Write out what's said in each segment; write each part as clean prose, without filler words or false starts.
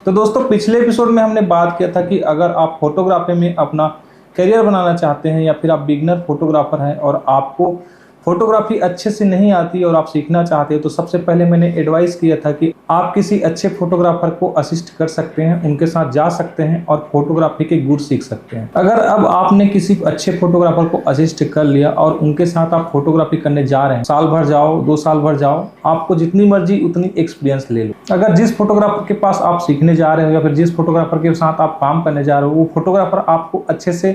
तो दोस्तों पिछले एपिसोड में हमने बात किया था कि अगर आप फोटोग्राफी में अपना करियर बनाना चाहते हैं या फिर आप बिगनर फोटोग्राफर हैं और आपको फोटोग्राफी अच्छे से नहीं आती और आप सीखना चाहते हैं, तो सबसे पहले मैंने एडवाइस किया था कि आप किसी अच्छे फोटोग्राफर को असिस्ट कर सकते हैं, उनके साथ जा सकते हैं और फोटोग्राफी के गुण सीख सकते हैं। अगर अब आपने किसी अच्छे फोटोग्राफर को असिस्ट कर लिया और उनके साथ आप फोटोग्राफी करने जा रहे हैं, साल भर जाओ 2 साल भर जाओ, आपको जितनी मर्जी उतनी एक्सपीरियंस ले लो। अगर जिस फोटोग्राफर के पास आप सीखने जा रहे हो या फिर जिस फोटोग्राफर के साथ आप काम करने जा रहे हो वो फोटोग्राफर आपको अच्छे से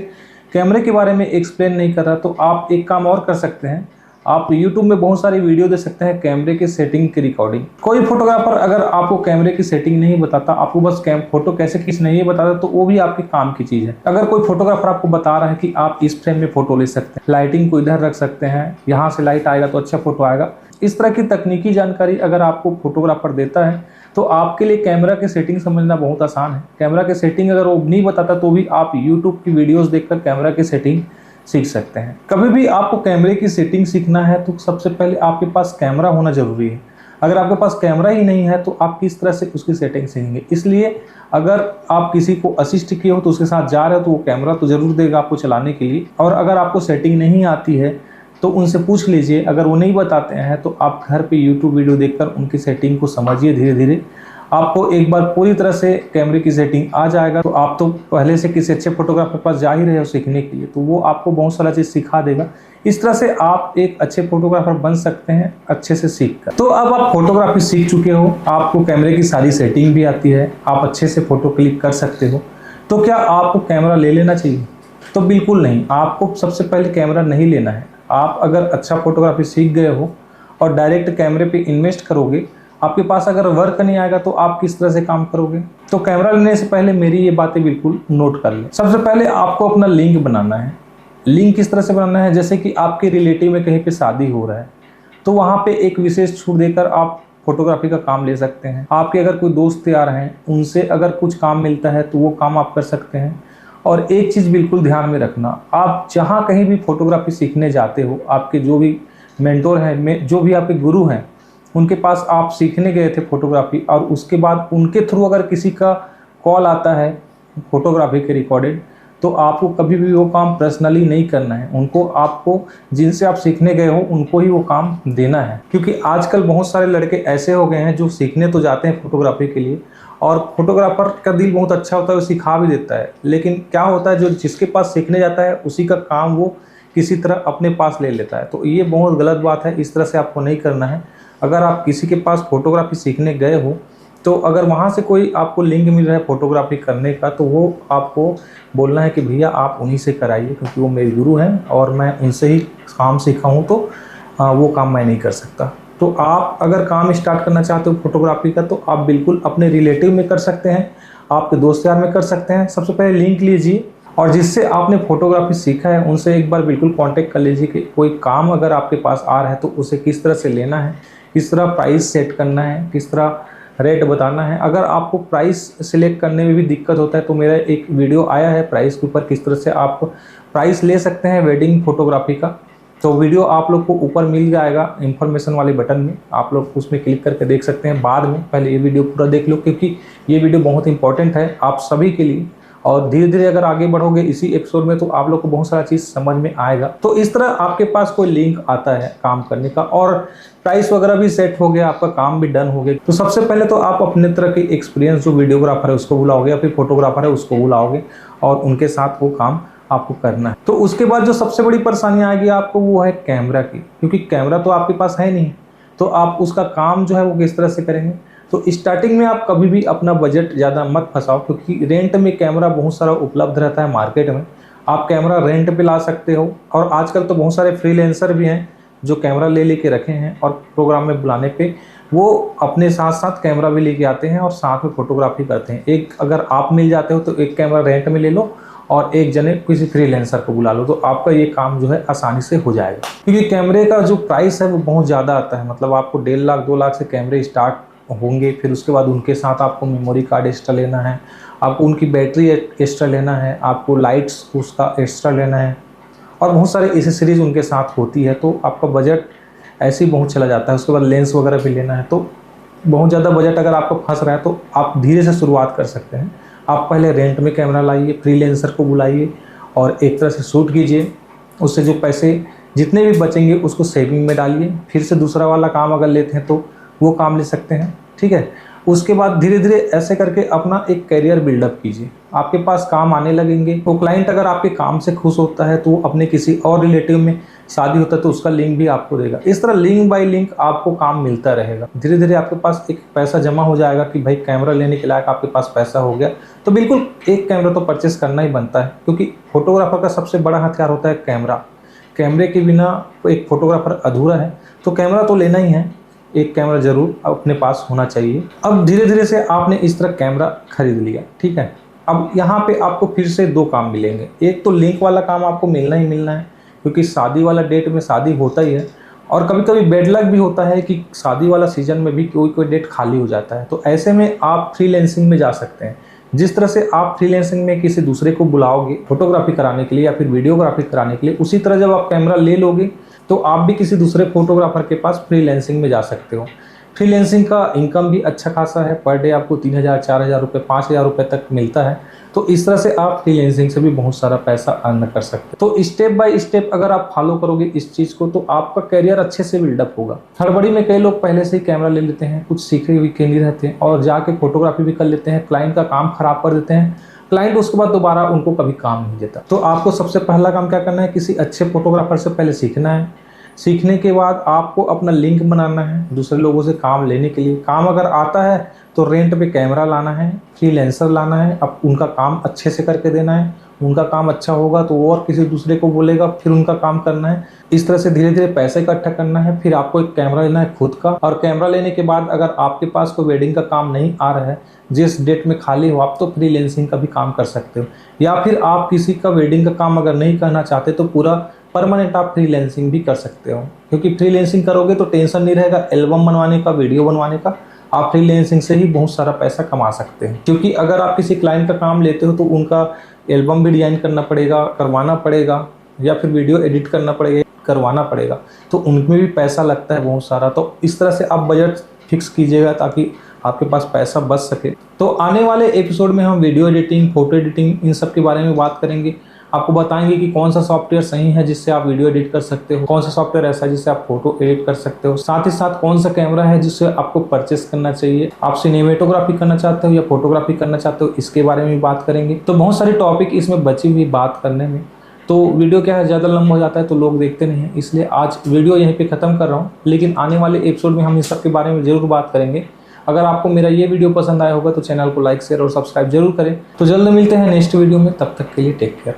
कैमरे के बारे में एक्सप्लेन नहीं कर रहा, तो आप एक काम और कर सकते हैं। आप YouTube में बहुत सारी वीडियो देख सकते हैं कैमरे के सेटिंग की रिकॉर्डिंग। कोई फोटोग्राफर अगर आपको कैमरे की सेटिंग नहीं बताता, आपको बस फोटो कैसे खींचना है ये बताता, तो वो भी आपके काम की चीज़ है। अगर कोई फोटोग्राफर आपको बता रहा है कि आप इस फ्रेम में फोटो ले सकते हैं, लाइटिंग को इधर रख सकते हैं, यहाँ से लाइट आएगा तो अच्छा फोटो आएगा, इस तरह की तकनीकी जानकारी अगर आपको फोटोग्राफर देता है तो आपके लिए कैमरा के सेटिंग समझना बहुत आसान है। कैमरा के सेटिंग अगर वो नहीं बताता तो भी आप YouTube की वीडियोस देखकर कैमरा की सेटिंग सीख सकते हैं। कभी भी आपको कैमरे की सेटिंग सीखना है तो सबसे पहले आपके पास कैमरा होना जरूरी है। अगर आपके पास कैमरा ही नहीं है तो आप किस तरह से उसकी सेटिंग सीखेंगे। इसलिए अगर आप किसी को असिस्ट किए हो तो उसके साथ जा रहे हो तो वो कैमरा तो जरूर देगा आपको चलाने के लिए। और अगर आपको सेटिंग नहीं आती है तो उनसे पूछ लीजिए। अगर वो नहीं बताते हैं तो आप घर पे YouTube वीडियो देखकर उनकी सेटिंग को समझिए। धीरे धीरे आपको एक बार पूरी तरह से कैमरे की सेटिंग आ जाएगा तो आप तो पहले से किसी अच्छे फोटोग्राफर के पास जा ही रहे हो सीखने के लिए, तो वो आपको बहुत सारा चीज़ सिखा देगा। इस तरह से आप एक अच्छे फोटोग्राफर बन सकते हैं अच्छे से सीख कर। तो अब आप फोटोग्राफी सीख चुके हो, आपको कैमरे की सारी सेटिंग भी आती है, आप अच्छे से फोटो क्लिक कर सकते हो, तो क्या आपको कैमरा ले लेना चाहिए? तो बिल्कुल नहीं, आपको सबसे पहले कैमरा नहीं लेना है। आप अगर अच्छा फोटोग्राफी सीख गए हो और डायरेक्ट कैमरे पे इन्वेस्ट करोगे, आपके पास अगर वर्क नहीं आएगा तो आप किस तरह से काम करोगे? तो कैमरा लेने से पहले मेरी ये बातें बिल्कुल नोट कर लें। सबसे पहले आपको अपना लिंक बनाना है। लिंक किस तरह से बनाना है? जैसे कि आपके रिलेटिव में कहीं पे शादी हो रहा है तो वहाँ पे एक विशेष छूट देकर आप फोटोग्राफी का काम ले सकते हैं। आपके अगर कोई दोस्त यार हैं उनसे अगर कुछ काम मिलता है तो वो काम आप कर सकते हैं। और एक चीज़ बिल्कुल ध्यान में रखना, आप जहाँ कहीं भी फोटोग्राफी सीखने जाते हो, आपके जो भी मेंटोर हैं, जो भी आपके गुरु हैं, उनके पास आप सीखने गए थे फोटोग्राफी और उसके बाद उनके थ्रू अगर किसी का कॉल आता है फोटोग्राफी के रिकॉर्डेड, तो आपको कभी भी वो काम पर्सनली नहीं करना है। उनको, आपको जिनसे आप सीखने गए हो उनको ही वो काम देना है। क्योंकि आजकल बहुत सारे लड़के ऐसे हो गए हैं जो सीखने तो जाते हैं फोटोग्राफी के लिए और फोटोग्राफर का दिल बहुत अच्छा होता है, वो सिखा भी देता है, लेकिन क्या होता है जो जिसके पास सीखने जाता है उसी का काम वो किसी तरह अपने पास ले लेता है। तो ये बहुत गलत बात है, इस तरह से आपको नहीं करना है। अगर आप किसी के पास फोटोग्राफी सीखने गए हो तो अगर वहाँ से कोई आपको लिंक मिल रहा है फोटोग्राफी करने का तो वो आपको बोलना है कि भैया आप उन्हीं से कराइए, क्योंकि वो मेरे गुरु हैं और मैं उनसे ही काम सीखा हूँ, तो वो काम मैं नहीं कर सकता। तो आप अगर काम स्टार्ट करना चाहते हो फोटोग्राफी का तो आप बिल्कुल अपने रिलेटिव में कर सकते हैं, आपके दोस्त यार में कर सकते हैं। सबसे पहले लिंक लीजिए और जिससे आपने फोटोग्राफी सीखा है उनसे एक बार बिल्कुल कांटेक्ट कर लीजिए कि कोई काम अगर आपके पास आ रहा है तो उसे किस तरह से लेना है, किस तरह प्राइस सेट करना है, किस तरह रेट बताना है। अगर आपको प्राइस सिलेक्ट करने में भी दिक्कत होता है तो मेरा एक वीडियो आया है प्राइस के ऊपर, किस तरह से आप प्राइस ले सकते हैं वेडिंग फोटोग्राफी का। तो वीडियो आप लोग को ऊपर मिल जाएगा इन्फॉर्मेशन वाले बटन में, आप लोग उसमें क्लिक करके देख सकते हैं बाद में। पहले ये वीडियो पूरा देख लो क्योंकि ये वीडियो बहुत इंपॉर्टेंट है आप सभी के लिए। और धीरे धीरे अगर आगे बढ़ोगे इसी एपिसोड में तो आप लोग को बहुत सारा चीज़ समझ में आएगा। तो इस तरह आपके पास कोई लिंक आता है काम करने का और प्राइस वगैरह भी सेट हो गया, आपका काम भी डन हो गया, तो सबसे पहले तो आप अपने तरह के एक्सपीरियंस जो वीडियोग्राफर है उसको बुलाओगे या फिर फोटोग्राफर है उसको बुलाओगे और उनके साथ वो काम आपको करना है। तो उसके बाद जो सबसे बड़ी परेशानी आएगी आपको वो है कैमरा की, क्योंकि कैमरा तो आपके पास है नहीं, तो आप उसका काम जो है वो किस तरह से करेंगे। तो स्टार्टिंग में आप कभी भी अपना बजट ज़्यादा मत फंसाओ, क्योंकि रेंट में कैमरा बहुत सारा उपलब्ध रहता है मार्केट में। आप कैमरा रेंट पे ला सकते हो और आजकल तो बहुत सारे फ्रीलांसर भी हैं जो कैमरा ले लेके रखे हैं और प्रोग्राम में बुलाने पे वो अपने साथ साथ कैमरा भी लेके आते हैं और साथ में फोटोग्राफी करते हैं। एक अगर आप मिल जाते हो तो एक कैमरा रेंट में ले लो और एक जने किसी फ्रीलांसर को बुला लो, तो आपका ये काम जो है आसानी से हो जाएगा। क्योंकि कैमरे का जो प्राइस है वो बहुत ज़्यादा आता है, मतलब आपको 1.5 लाख 2 लाख से कैमरे स्टार्ट होंगे। फिर उसके बाद उनके साथ आपको मेमोरी कार्ड एक्स्ट्रा लेना है, आपको उनकी बैटरी एक्स्ट्रा लेना है, आपको लाइट्स उसका एक्स्ट्रा लेना है और बहुत सारे एसेसरीज उनके साथ होती है, तो आपका बजट ऐसे ही बहुत चला जाता है। उसके बाद लेंस वगैरह भी लेना है। तो बहुत ज़्यादा बजट अगर आपको फंस रहा है तो आप धीरे से शुरुआत कर सकते हैं। आप पहले रेंट में कैमरा लाइए, फ्रीलांसर को बुलाइए और एक तरह से शूट कीजिए। उससे जो पैसे जितने भी बचेंगे उसको सेविंग में डालिए। फिर से दूसरा वाला काम अगर लेते हैं तो वो काम ले सकते हैं, ठीक है। उसके बाद धीरे धीरे ऐसे करके अपना एक करियर बिल्डअप कीजिए। आपके पास काम आने लगेंगे। तो क्लाइंट अगर आपके काम से खुश होता है तो वो अपने किसी और रिलेटिव में शादी होता है तो उसका लिंक भी आपको देगा। इस तरह लिंक बाय लिंक आपको काम मिलता रहेगा। धीरे धीरे आपके पास एक पैसा जमा हो जाएगा कि भाई कैमरा लेने के लायक आपके पास पैसा हो गया, तो बिल्कुल एक कैमरा तो परचेस करना ही बनता है, क्योंकि फोटोग्राफर का सबसे बड़ा हथियार होता है कैमरा। कैमरे के बिना एक फोटोग्राफर अधूरा है, तो कैमरा तो लेना ही है। एक कैमरा ज़रूर अपने पास होना चाहिए। अब धीरे धीरे से आपने इस तरह कैमरा खरीद लिया, ठीक है। अब यहाँ पे आपको फिर से दो काम मिलेंगे। एक तो लिंक वाला काम आपको मिलना ही मिलना है, क्योंकि शादी वाला डेट में शादी होता ही है, और कभी कभी बैड लक भी होता है कि शादी वाला सीजन में भी कोई डेट खाली हो जाता है। तो ऐसे में आप फ्रीलांसिंग में जा सकते हैं। जिस तरह से आप फ्रीलांसिंग में किसी दूसरे को बुलाओगे फोटोग्राफी कराने के लिए या फिर वीडियोग्राफी कराने के लिए, उसी तरह जब आप कैमरा ले लोगे तो आप भी किसी दूसरे फोटोग्राफर के पास फ्रीलांसिंग में जा सकते हो। फ्रीलांसिंग का इनकम भी अच्छा खासा है। पर डे आपको 3000, 4000 रुपये, 5000 रुपये तक मिलता है। तो इस तरह से आप फ्रीलांसिंग से भी बहुत सारा पैसा अर्न कर सकते हैं। तो स्टेप बाय स्टेप अगर आप फॉलो करोगे इस चीज़ को तो आपका करियर अच्छे से बिल्डअप होगा। हड़बड़ी में कई लोग पहले से ही कैमरा ले लेते हैं, कुछ सीखे हुए के नहीं रहते हैं और जाके फोटोग्राफी भी कर लेते हैं, क्लाइंट का काम खराब कर देते हैं। क्लाइंट उसके बाद दोबारा उनको कभी काम नहीं देता। तो आपको सबसे पहला काम क्या करना है, किसी अच्छे फोटोग्राफर से पहले सीखना है। सीखने के बाद आपको अपना लिंक बनाना है दूसरे लोगों से काम लेने के लिए। काम अगर आता है तो रेंट पे कैमरा लाना है, फ्रीलांसर लाना है, अब उनका काम अच्छे से करके देना है। उनका काम अच्छा होगा तो वो और किसी दूसरे को बोलेगा, फिर उनका काम करना है। इस तरह से धीरे धीरे पैसे इकट्ठा करना है। फिर आपको एक कैमरा लेना है खुद का, और कैमरा लेने के बाद अगर आपके पास कोई वेडिंग का काम नहीं आ रहा है, जिस डेट में खाली हो, आप तो फ्रीलांसिंग का भी काम कर सकते हो। या फिर आप किसी का वेडिंग का काम अगर नहीं करना चाहते तो पूरा परमानेंट आप फ्रीलांसिंग भी कर सकते हो, क्योंकि फ्रीलांसिंग करोगे तो टेंशन नहीं रहेगा एल्बम बनवाने का, वीडियो बनवाने का। आप फ्रीलांसिंग से ही बहुत सारा पैसा कमा सकते हैं, क्योंकि अगर आप किसी क्लाइंट का काम लेते हो तो उनका एल्बम भी डिज़ाइन करना पड़ेगा, करवाना पड़ेगा, या फिर वीडियो एडिट करना पड़ेगा, करवाना पड़ेगा, तो उनमें भी पैसा लगता है बहुत सारा। तो इस तरह से आप बजट फिक्स कीजिएगा ताकि आपके पास पैसा बच सके। तो आने वाले एपिसोड में हम वीडियो एडिटिंग, फोटो एडिटिंग, इन सब के बारे में बात करेंगे। आपको बताएंगे कि कौन सा सॉफ्टवेयर सही है जिससे आप वीडियो एडिट कर सकते हो, कौन सा सॉफ्टवेयर ऐसा है जिससे आप फोटो एडिट कर सकते हो, साथ ही साथ कौन सा कैमरा है जिससे आपको परचेस करना चाहिए। आप सिनेमेटोग्राफी करना चाहते हो या फोटोग्राफी करना चाहते हो, इसके बारे में भी बात करेंगे। तो बहुत सारे टॉपिक इसमें बची हुई बात करने में। तो वीडियो क्या है, ज़्यादा लंबा हो जाता है तो लोग देखते नहीं हैं, इसलिए आज वीडियो यहीं पे ख़त्म कर रहा हूँ। लेकिन आने वाले एपिसोड में हम इन सब के बारे में ज़रूर बात करेंगे। अगर आपको मेरा ये वीडियो पसंद आया होगा तो चैनल को लाइक, शेयर और सब्सक्राइब जरूर करें। तो जल्द मिलते हैं नेक्स्ट वीडियो में, तब तक के लिए टेक केयर।